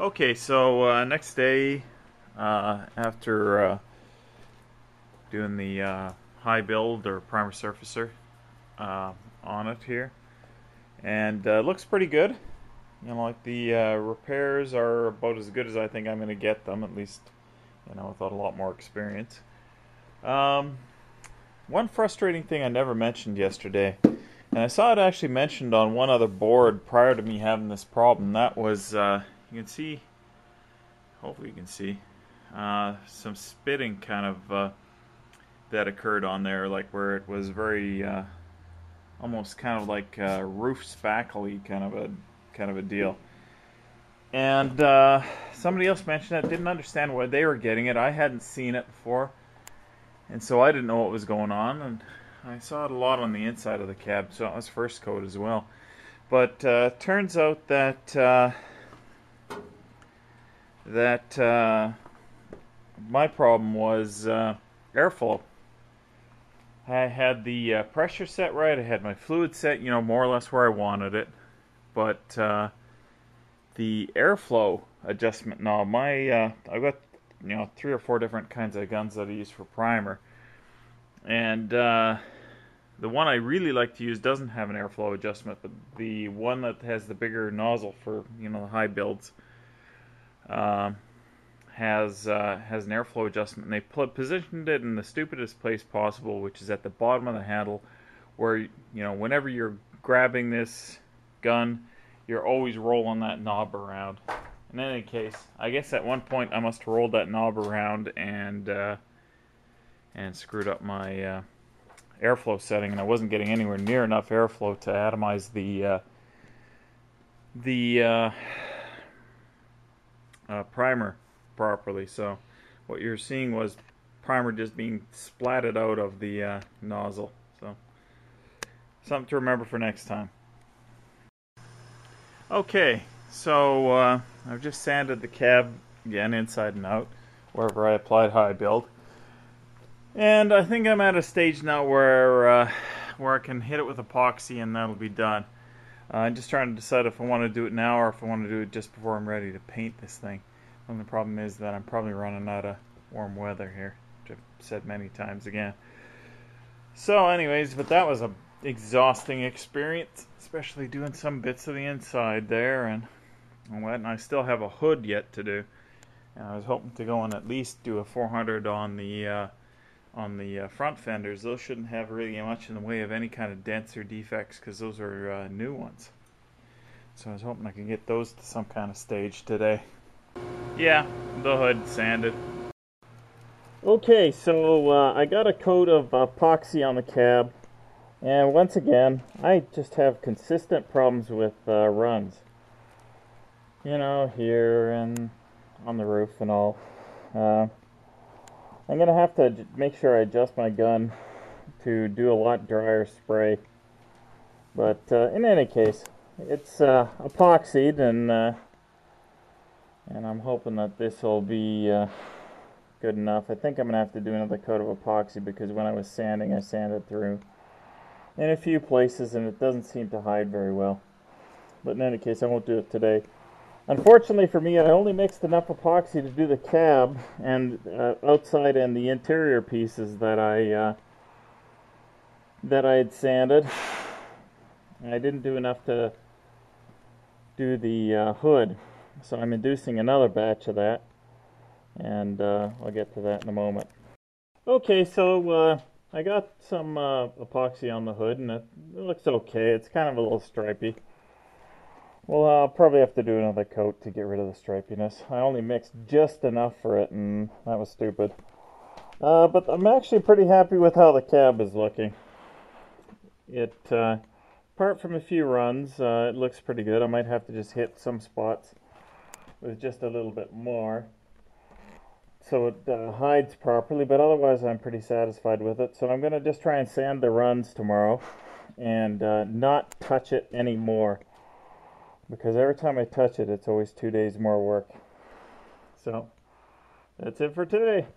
Okay, so next day, after doing the high build or primer surfacer on it here, and looks pretty good. You know, like the repairs are about as good as I think I'm going to get them, at least, you know, without a lot more experience. Um, One frustrating thing I never mentioned yesterday, and I saw it actually mentioned on one other board prior to me having this problem. That was, you can see, hopefully you can see, some spitting kind of that occurred on there, like where it was very, almost kind of like roof spackly kind of a deal. And somebody else mentioned it, didn't understand why they were getting it. I hadn't seen it before, and so I didn't know what was going on, and I saw it a lot on the inside of the cab, so it was first coat as well. But turns out that my problem was airflow. I had the pressure set right, I had my fluid set, you know, more or less where I wanted it, but the airflow adjustment knob, I've got, you know, 3 or 4 different kinds of guns that I use for primer, and the one I really like to use doesn't have an airflow adjustment, but the one that has the bigger nozzle for, you know, the high builds has an airflow adjustment, and they positioned it in the stupidest place possible, which is at the bottom of the handle, where, you know, whenever you're grabbing this gun, you're always rolling that knob around. In any case, I guess at one point I must have rolled that knob around and screwed up my airflow setting, and I wasn't getting anywhere near enough airflow to atomize the primer properly. So what you're seeing was primer just being splatted out of the nozzle. So something to remember for next time. Okay, so I've just sanded the cab again inside and out wherever I applied high build, and I think I'm at a stage now where I can hit it with epoxy and that'll be done. I'm just trying to decide if I want to do it now or if I want to do it just before I'm ready to paint this thing. And the problem is that I'm probably running out of warm weather here, which I've said many times again. So anyways, but that was a exhausting experience, especially doing some bits of the inside there and what. And I still have a hood yet to do, and I was hoping to go and at least do a 400 on the front fenders. Those shouldn't have really much in the way of any kind of dents or defects, because those are new ones. So I was hoping I could get those to some kind of stage today. Yeah, the hood sanded. Okay, so I got a coat of epoxy on the cab, and once again, I just have consistent problems with runs. You know, here and on the roof and all. I'm going to have to make sure I adjust my gun to do a lot drier spray. But in any case, it's epoxied, and I'm hoping that this will be good enough. I think I'm going to have to do another coat of epoxy, because when I was sanding, I sanded through in a few places and it doesn't seem to hide very well. But in any case, I won't do it today. Unfortunately for me, I only mixed enough epoxy to do the cab and outside and the interior pieces that I had sanded. I didn't do enough to do the hood, so I'm inducing another batch of that, and I'll get to that in a moment. Okay, so I got some epoxy on the hood, and it looks okay. It's kind of a little stripy. Well, I'll probably have to do another coat to get rid of the stripiness. I only mixed just enough for it, and that was stupid. But I'm actually pretty happy with how the cab is looking. It, apart from a few runs, it looks pretty good. I might have to just hit some spots with just a little bit more so it hides properly, but otherwise I'm pretty satisfied with it. So I'm going to just try and sand the runs tomorrow and not touch it anymore, because every time I touch it, it's always 2 days more work. So that's it for today.